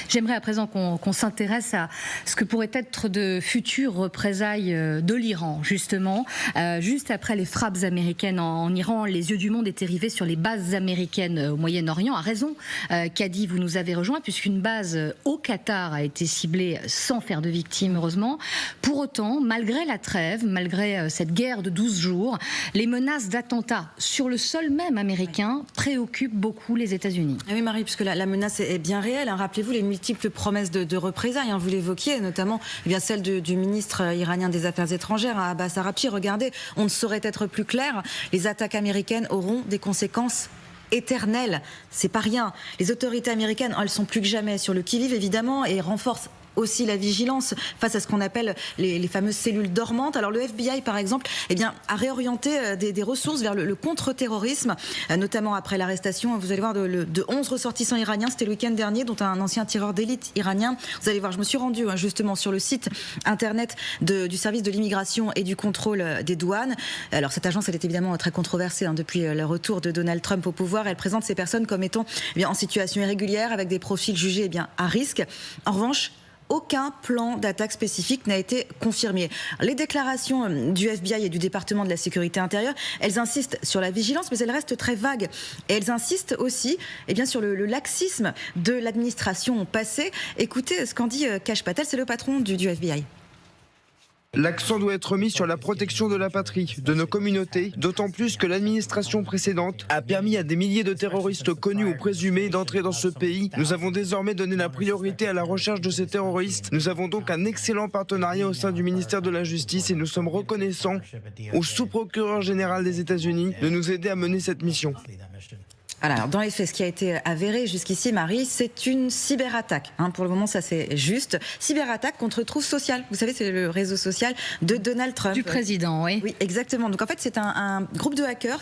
J'aimerais à présent qu'on s'intéresse à ce que pourraient être de futures représailles de l'Iran, justement. Juste après les frappes américaines en Iran, les yeux du monde étaient rivés sur les bases américaines au Moyen-Orient. À raison, Kadi, vous nous avez rejoint, puisqu'une base au Qatar a été ciblée sans faire de victimes, heureusement. Pour autant, malgré la trêve, malgré cette guerre de 12 jours, les menaces d'attentats sur le sol même américain préoccupent beaucoup les États-Unis. Oui, Marie, puisque la menace est bien réelle. Rappelez-vous les multiples promesses de représailles. Vous l'évoquiez, notamment celle du ministre iranien des Affaires étrangères, Abbas Araghchi. Regardez, on ne saurait être plus clair. Les attaques américaines auront des conséquences éternelles. C'est pas rien. Les autorités américaines, elles sont plus que jamais sur le qui-vive, évidemment, et renforcent aussi la vigilance face à ce qu'on appelle les fameuses cellules dormantes. Alors le FBI, par exemple, a réorienté des ressources vers le contre-terrorisme, notamment après l'arrestation, vous allez voir, de 11 ressortissants iraniens, c'était le week-end dernier, dont un ancien tireur d'élite iranien. Vous allez voir, je me suis rendue justement sur le site internet du service de l'immigration et du contrôle des douanes. Alors cette agence, elle est évidemment très controversée depuis le retour de Donald Trump au pouvoir. Elle présente ces personnes comme étant en situation irrégulière, avec des profils jugés à risque. En revanche, aucun plan d'attaque spécifique n'a été confirmé. Les déclarations du FBI et du département de la sécurité intérieure, elles insistent sur la vigilance, mais elles restent très vagues. Et elles insistent aussi sur le laxisme de l'administration passée. Écoutez ce qu'en dit Kash Patel, c'est le patron du FBI. L'accent doit être mis sur la protection de la patrie, de nos communautés, d'autant plus que l'administration précédente a permis à des milliers de terroristes connus ou présumés d'entrer dans ce pays. Nous avons désormais donné la priorité à la recherche de ces terroristes. Nous avons donc un excellent partenariat au sein du ministère de la Justice et nous sommes reconnaissants au sous-procureur général des États-Unis de nous aider à mener cette mission. Alors, dans les faits, ce qui a été avéré jusqu'ici, Marie, c'est une cyberattaque. Pour le moment, ça c'est juste. Cyberattaque contre Truth Social. Vous savez, c'est le réseau social de Donald Trump. Du président, oui. Oui, exactement. Donc en fait, c'est un groupe de hackers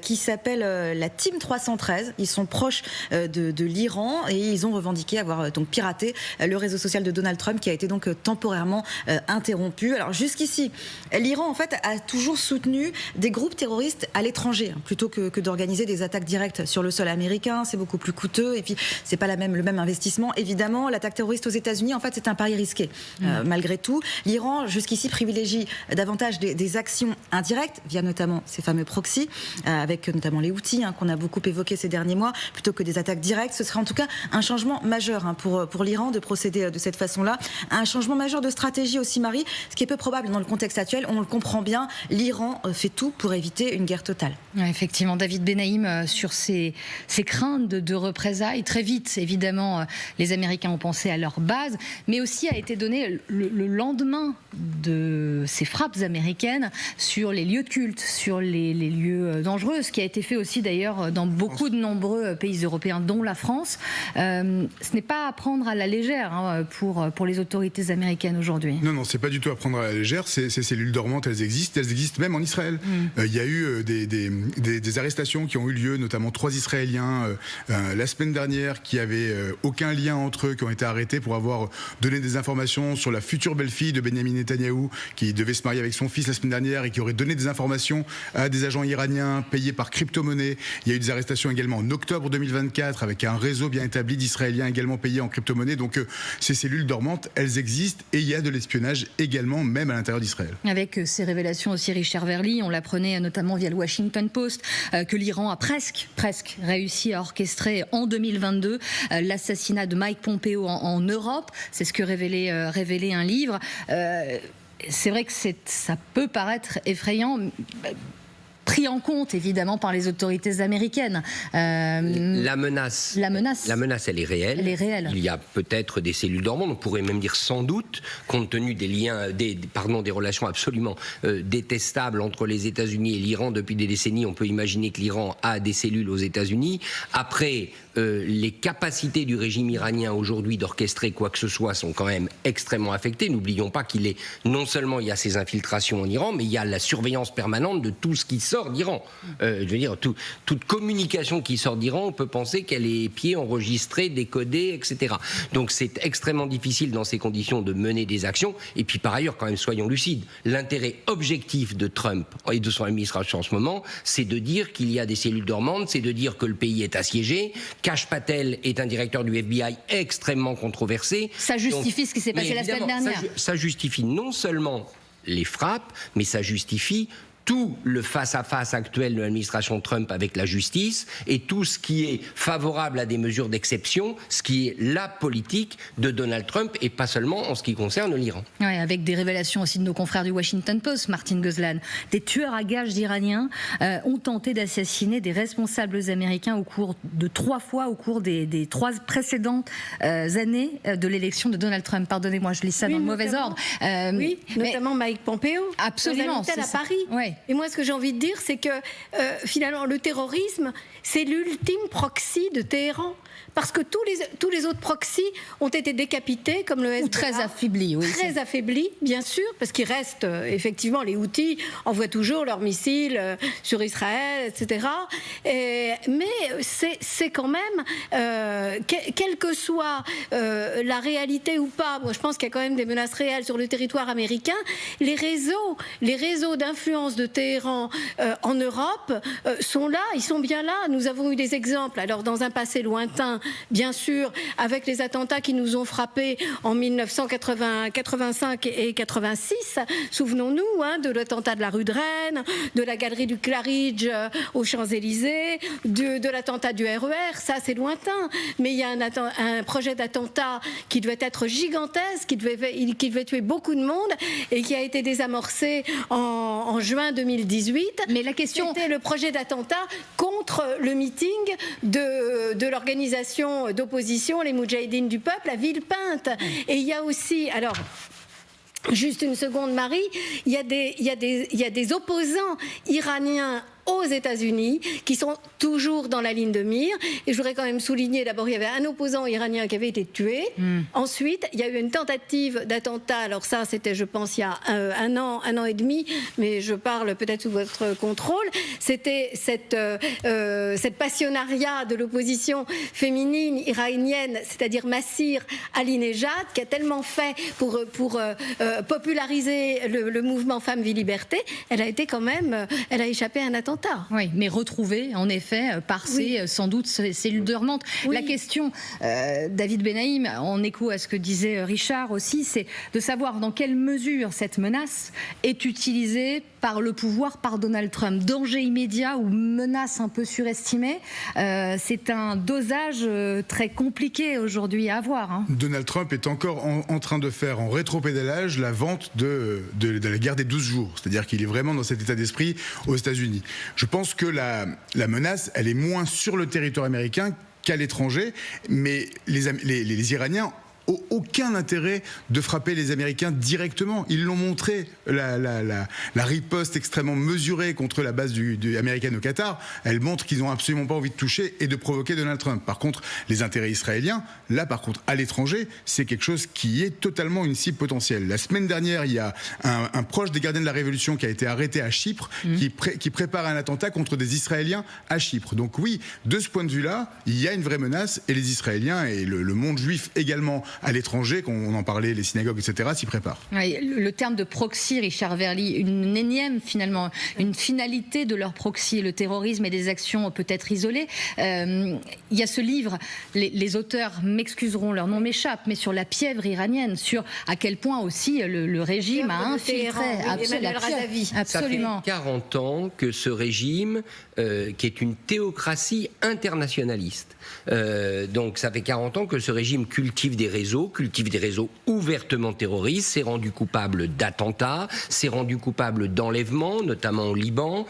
qui s'appelle la Team 313. Ils sont proches de l'Iran et ils ont revendiqué avoir donc piraté le réseau social de Donald Trump, qui a été donc temporairement interrompu. Alors jusqu'ici, l'Iran en fait a toujours soutenu des groupes terroristes à l'étranger, plutôt que d'organiser des attaques directes sur le sol américain. C'est beaucoup plus coûteux et puis c'est pas le même investissement. Évidemment, l'attaque terroriste aux États-Unis, en fait, c'est un pari risqué. Malgré tout, l'Iran jusqu'ici privilégie davantage des actions indirectes via notamment ces fameux proxys, avec notamment les Houthis qu'on a beaucoup évoqués ces derniers mois, plutôt que des attaques directes. Ce serait en tout cas un changement majeur pour l'Iran de procéder de cette façon-là. Un changement majeur de stratégie aussi, Marie, ce qui est peu probable dans le contexte actuel. On le comprend bien, l'Iran fait tout pour éviter une guerre totale. Effectivement, David Benaïm, sur ces craintes de représailles. Très vite, évidemment, les Américains ont pensé à leur base, mais aussi a été donné le lendemain de ces frappes américaines sur les lieux de culte, sur les lieux dangereux, ce qui a été fait aussi d'ailleurs dans beaucoup de nombreux pays européens, dont la France. Ce n'est pas à prendre à la légère pour les autorités américaines aujourd'hui. Non, c'est pas du tout à prendre à la légère. Ces cellules dormantes, elles existent même en Israël. Il y a eu des arrestations qui ont eu lieu, notamment 3 Israéliens la semaine dernière qui avaient aucun lien entre eux, qui ont été arrêtés pour avoir donné des informations sur la future belle-fille de Benjamin Netanyahou, qui devait se marier avec son fils la semaine dernière et qui aurait donné des informations à des agents iraniens payés par crypto-monnaie. Il y a eu des arrestations également en octobre 2024 avec un réseau bien établi d'Israéliens également payés en crypto-monnaie. Donc ces cellules dormantes, elles existent et il y a de l'espionnage également, même à l'intérieur d'Israël. Avec ces révélations aussi, Richard Verly, on l'apprenait notamment via le Washington Post, que l'Iran a presque réussi à orchestrer en 2022 l'assassinat de Mike Pompeo en Europe. C'est ce que révélait un livre. C'est vrai que ça peut paraître effrayant, pris en compte évidemment par les autorités américaines. La menace, elle est réelle. Elle est réelle. Il y a peut-être des cellules dormantes, on pourrait même dire sans doute, compte tenu des liens, des relations absolument détestables entre les États-Unis et l'Iran depuis des décennies. On peut imaginer que l'Iran a des cellules aux États-Unis. Après, les capacités du régime iranien aujourd'hui d'orchestrer quoi que ce soit sont quand même extrêmement affectées. N'oublions pas non seulement il y a ces infiltrations en Iran, mais il y a la surveillance permanente de tout ce qui sort sort d'Iran. Je veux dire, toute communication qui sort d'Iran, on peut penser qu'elle est pieds enregistrés, décodée, etc. Donc c'est extrêmement difficile dans ces conditions de mener des actions. Et puis par ailleurs, quand même, soyons lucides, l'intérêt objectif de Trump et de son administration en ce moment, c'est de dire qu'il y a des cellules dormantes, c'est de dire que le pays est assiégé. Kash Patel est un directeur du FBI extrêmement controversé. Ça justifie ce qui s'est passé la semaine dernière. Ça justifie non seulement les frappes, mais ça justifie tout le face-à-face actuel de l'administration Trump avec la justice et tout ce qui est favorable à des mesures d'exception, ce qui est la politique de Donald Trump et pas seulement en ce qui concerne l'Iran. Ouais, avec des révélations aussi de nos confrères du Washington Post, Martin Gozlan. Des tueurs à gages iraniens ont tenté d'assassiner des responsables américains au cours de 3 fois au cours des 3 précédentes années de l'élection de Donald Trump. Pardonnez-moi, je lis ça dans le mauvais ordre. Oui, notamment Mike Pompeo. Absolument. C'est à Paris. Ouais. Et moi, ce que j'ai envie de dire, c'est que finalement, le terrorisme, c'est l'ultime proxy de Téhéran. Parce que tous les autres proxys ont été décapités, comme le Hezbollah. Ou très affaiblis, oui. Très affaiblis, bien sûr, parce qu'il reste, effectivement, les Houthis envoient toujours leurs missiles sur Israël, etc. Mais c'est quand même, quelle que soit la réalité ou pas, moi je pense qu'il y a quand même des menaces réelles sur le territoire américain, les réseaux d'influence de Téhéran en Europe sont là, ils sont bien là. Nous avons eu des exemples, alors dans un passé lointain, bien sûr, avec les attentats qui nous ont frappés en 1985 et 86. Souvenons-nous de l'attentat de la rue de Rennes, de la galerie du Claridge aux Champs-Élysées, de l'attentat du RER. Ça, c'est lointain. Mais il y a un projet d'attentat qui devait être gigantesque, qui devait tuer beaucoup de monde et qui a été désamorcé en juin 2018. Mais la question, c'était le projet d'attentat contre le meeting de l'organisation d'opposition, les Moudjahidines du peuple, à Villepinte. Et il y a aussi, alors, juste une seconde, Marie, il y a des opposants iraniens aux États-Unis, qui sont toujours dans la ligne de mire. Et je voudrais quand même souligner, d'abord, il y avait un opposant iranien qui avait été tué. Ensuite, il y a eu une tentative d'attentat. Alors ça, c'était, je pense, il y a un an et demi, mais je parle peut-être sous votre contrôle. C'était cette passionnariat de l'opposition féminine iranienne, c'est-à-dire Massir Alinejad, qui a tellement fait pour populariser le mouvement Femmes, Vie, Liberté. Elle a été quand même, elle a échappé à un attentat. Oui, mais retrouvée, en effet, par sans doute, ces cellules dormantes. Oui. La question, David Benaïm, en écho à ce que disait Richard aussi, c'est de savoir dans quelle mesure cette menace est utilisée par le pouvoir, par Donald Trump. Danger immédiat ou menace un peu surestimée, c'est un dosage très compliqué aujourd'hui à avoir. Donald Trump est encore en train de faire en rétropédalage la vente de la guerre des 12 jours. C'est-à-dire qu'il est vraiment dans cet état d'esprit aux États-Unis. Je pense que la menace, elle est moins sur le territoire américain qu'à l'étranger, mais les Iraniens n'ont aucun intérêt de frapper les Américains directement. Ils l'ont montré, la riposte extrêmement mesurée contre la base américaine au Qatar, elle montre qu'ils n'ont absolument pas envie de toucher et de provoquer Donald Trump. Par contre, les intérêts israéliens, là par contre, à l'étranger, c'est quelque chose qui est totalement une cible potentielle. La semaine dernière, il y a un proche des gardiens de la Révolution qui a été arrêté à Chypre, qui prépare un attentat contre des Israéliens à Chypre. Donc oui, de ce point de vue-là, il y a une vraie menace et les Israéliens et le monde juif également à l'étranger, qu'on en parlait, les synagogues, etc., s'y préparent. Oui, le terme de proxy, Richard Verly, une énième finalement, une finalité de leur proxy, le terrorisme et des actions peut-être isolées. Il y a ce livre, les auteurs m'excuseront, leur nom m'échappe, mais sur la pièvre iranienne, sur à quel point aussi le régime a infiltré. Absolument. Ça fait 40 ans que ce régime, qui est une théocratie internationaliste, donc ça fait 40 ans que ce régime cultive des réseaux ouvertement terroristes, s'est rendu coupable d'attentats, s'est rendu coupable d'enlèvements, notamment au Liban.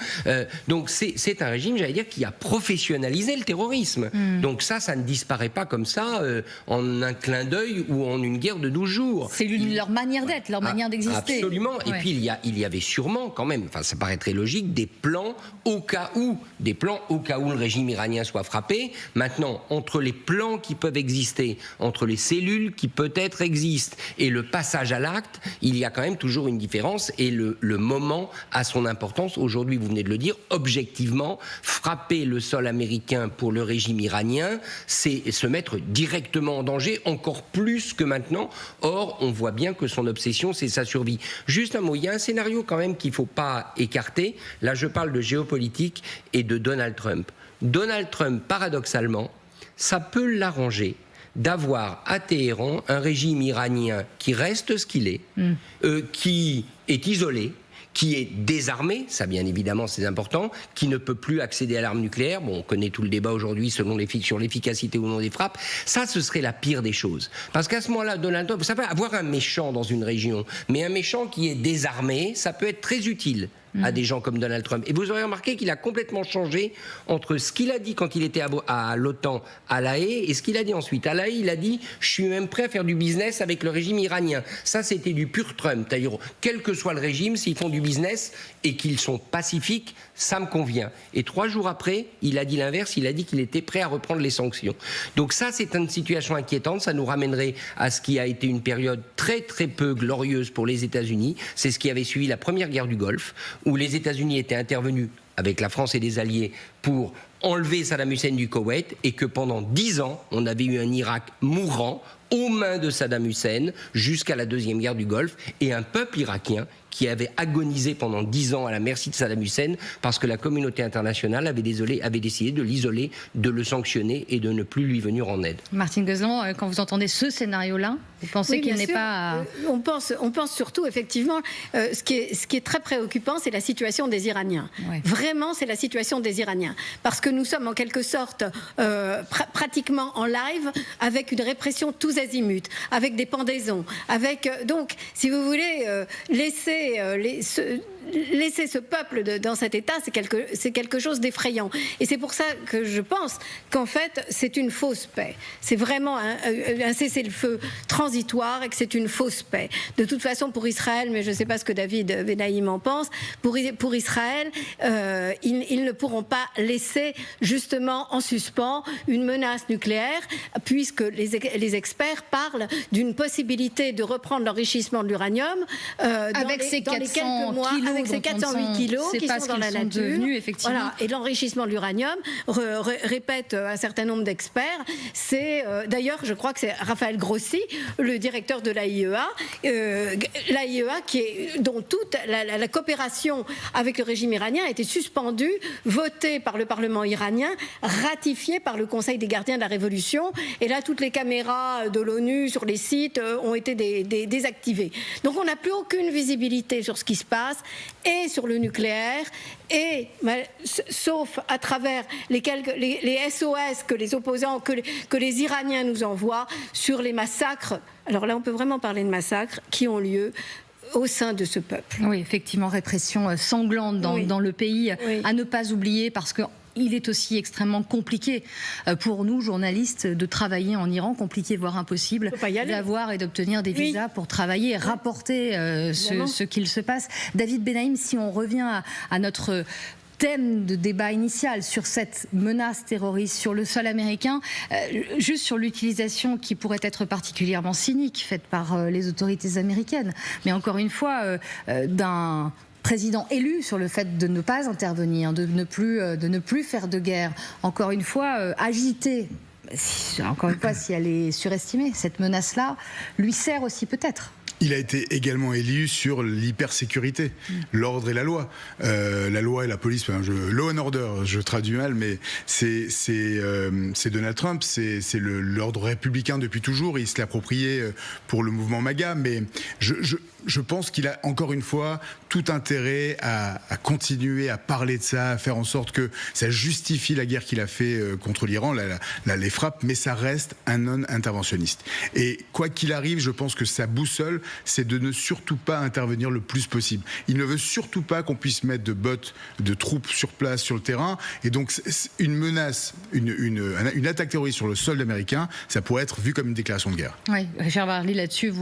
Donc c'est un régime, j'allais dire, qui a professionnalisé le terrorisme. Donc ça ne disparaît pas comme ça en un clin d'œil ou en une guerre de 12 jours. C'est leur manière d'être, leur manière d'exister. Absolument. Ouais. Et puis il y avait sûrement quand même, enfin ça paraît très logique, des plans au cas où le régime iranien soit frappé. Maintenant, entre les plans qui peuvent exister, entre les cellules recul qui peut-être existe. Et le passage à l'acte, il y a quand même toujours une différence et le moment a son importance. Aujourd'hui, vous venez de le dire, objectivement, frapper le sol américain pour le régime iranien, c'est se mettre directement en danger, encore plus que maintenant. Or, on voit bien que son obsession, c'est sa survie. Juste un mot, il y a un scénario quand même qu'il ne faut pas écarter. Là, je parle de géopolitique et de Donald Trump. Donald Trump, paradoxalement, ça peut l'arranger d'avoir à Téhéran un régime iranien qui reste ce qu'il est, qui est isolé, qui est désarmé, ça bien évidemment c'est important, qui ne peut plus accéder à l'arme nucléaire. Bon, on connaît tout le débat aujourd'hui sur l'efficacité ou non des frappes. Ça, ce serait la pire des choses. Parce qu'à ce moment-là, Donald Trump, ça peut avoir un méchant dans une région, mais un méchant qui est désarmé, ça peut être très utile à des gens comme Donald Trump. Et vous aurez remarqué qu'il a complètement changé entre ce qu'il a dit quand il était à l'OTAN à La Haye et ce qu'il a dit ensuite. À La Haye, il a dit « je suis même prêt à faire du business avec le régime iranien ». Ça, c'était du pur Trump. C'est-à-dire, quel que soit le régime, s'ils font du business et qu'ils sont pacifiques, ça me convient. Et 3 jours après, il a dit l'inverse, il a dit qu'il était prêt à reprendre les sanctions. Donc ça, c'est une situation inquiétante. Ça nous ramènerait à ce qui a été une période très très peu glorieuse pour les États-Unis. C'est ce qui avait suivi la première guerre du Golfe, où les États-Unis étaient intervenus avec la France et des alliés pour enlever Saddam Hussein du Koweït et que pendant 10 ans, on avait eu un Irak mourant aux mains de Saddam Hussein jusqu'à la deuxième guerre du Golfe et un peuple irakien qui avait agonisé pendant 10 ans à la merci de Saddam Hussein parce que la communauté internationale avait décidé de l'isoler, de le sanctionner et de ne plus lui venir en aide. Martine Gozlan, quand vous entendez ce scénario-là, vous pensez qu'il n'est pas... On pense surtout, effectivement, ce qui est très préoccupant, c'est la situation des Iraniens. Ouais. Vraiment, c'est la situation des Iraniens. Parce que nous sommes en quelque sorte pratiquement en live avec une répression tous azimuts, avec des pendaisons, avec... donc, si vous voulez, laisser ce peuple dans cet état, c'est quelque chose d'effrayant. Et c'est pour ça que je pense qu'en fait, c'est une fausse paix. C'est vraiment un cessez-le-feu transitoire et que c'est une fausse paix. De toute façon, pour Israël, mais je ne sais pas ce que David Benaïm en pense, pour Israël, ils ne pourront pas laisser justement en suspens une menace nucléaire, puisque les experts parlent d'une possibilité de reprendre l'enrichissement de l'uranium avec ces 408 kilos qui sont dans la nature. Voilà. Et l'enrichissement de l'uranium, répète un certain nombre d'experts, c'est d'ailleurs, je crois que c'est Raphaël Grossi, le directeur de l'AIEA, dont toute la coopération avec le régime iranien a été suspendue, votée par le Parlement iranien, ratifiée par le Conseil des gardiens de la Révolution. Et là, toutes les caméras de l'ONU sur les sites ont été désactivées. Donc on n'a plus aucune visibilité sur ce qui se passe et sur le nucléaire, et sauf à travers les SOS que les opposants, que les Iraniens nous envoient sur les massacres. Alors là, on peut vraiment parler de massacres qui ont lieu au sein de ce peuple. Oui, effectivement, répression sanglante dans le pays, à ne pas oublier, parce que il est aussi extrêmement compliqué pour nous, journalistes, de travailler en Iran, compliqué voire impossible d'avoir et d'obtenir des visas pour travailler et rapporter ce qu'il se passe. David Benaïm, si on revient à notre thème de débat initial sur cette menace terroriste sur le sol américain, juste sur l'utilisation qui pourrait être particulièrement cynique faite par les autorités américaines, mais encore une fois d'un président élu sur le fait de ne pas intervenir, de ne plus faire de guerre. Encore une fois, agiter. Encore une fois, si elle est surestimée, cette menace-là lui sert aussi peut-être. Il a été également élu sur l'hypersécurité, l'ordre et la loi. La loi et la police, law and order, je traduis mal, mais c'est Donald Trump, c'est l'ordre républicain depuis toujours, il se l'est approprié pour le mouvement MAGA, mais je pense qu'il a encore une fois tout intérêt à continuer à parler de ça, à faire en sorte que ça justifie la guerre qu'il a fait contre l'Iran, les frappes, mais ça reste un non-interventionniste. Et quoi qu'il arrive, je pense que sa boussole c'est de ne surtout pas intervenir le plus possible. Il ne veut surtout pas qu'on puisse mettre de bottes de troupes sur place, sur le terrain. Et donc, une menace, une attaque terroriste sur le sol américain, ça pourrait être vu comme une déclaration de guerre. Oui, Richard Varly, là-dessus,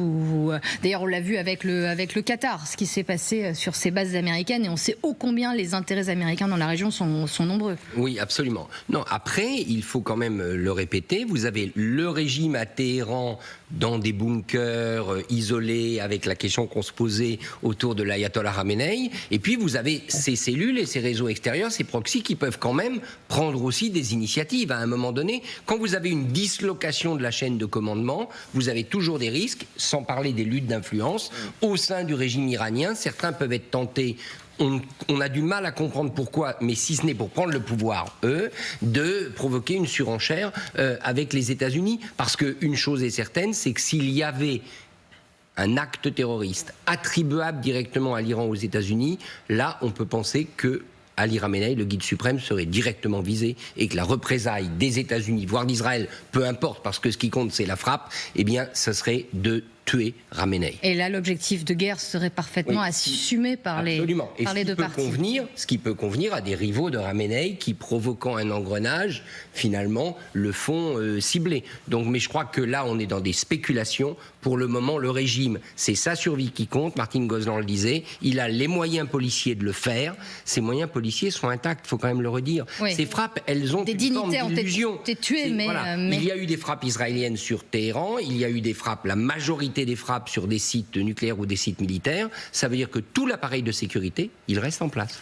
d'ailleurs, on l'a vu avec le Qatar, ce qui s'est passé sur ces bases américaines, et on sait ô combien les intérêts américains dans la région sont nombreux. Oui, absolument. Non, après, il faut quand même le répéter, vous avez le régime à Téhéran dans des bunkers isolés avec la question qu'on se posait autour de l'ayatollah Khamenei, et puis vous avez ces cellules et ces réseaux extérieurs, ces proxys qui peuvent quand même prendre aussi des initiatives à un moment donné. Quand vous avez une dislocation de la chaîne de commandement, vous avez toujours des risques, sans parler des luttes d'influence, au sein du régime iranien. Certains peuvent être tentés, on a du mal à comprendre pourquoi, mais si ce n'est pour prendre le pouvoir, de provoquer une surenchère avec les États-Unis. Parce qu'une chose est certaine, c'est que s'il y avait un acte terroriste attribuable directement à l'Iran ou aux États-Unis, là, on peut penser que Ali Khamenei, le guide suprême, serait directement visé et que la représaille des États-Unis, voire d'Israël, peu importe, parce que ce qui compte, c'est la frappe, eh bien, ça serait de tuer Khamenei. Et là, l'objectif de guerre serait parfaitement assumé par les deux parties. Ce qui peut convenir à des rivaux de Khamenei qui, provoquant un engrenage, finalement, le font cibler. Donc, mais je crois que là, on est dans des spéculations. Pour le moment, le régime, c'est sa survie qui compte. Martine Gozlan le disait. Il a les moyens policiers de le faire. Ces moyens policiers sont intacts, il faut quand même le redire. Oui. Ces frappes, elles ont des une forme d'illusion. Été tuées, mais... Il y a eu des frappes israéliennes sur Téhéran. Il y a eu des frappes, la majorité des frappes sur des sites nucléaires ou des sites militaires. Ça veut dire que tout l'appareil de sécurité, il reste en place.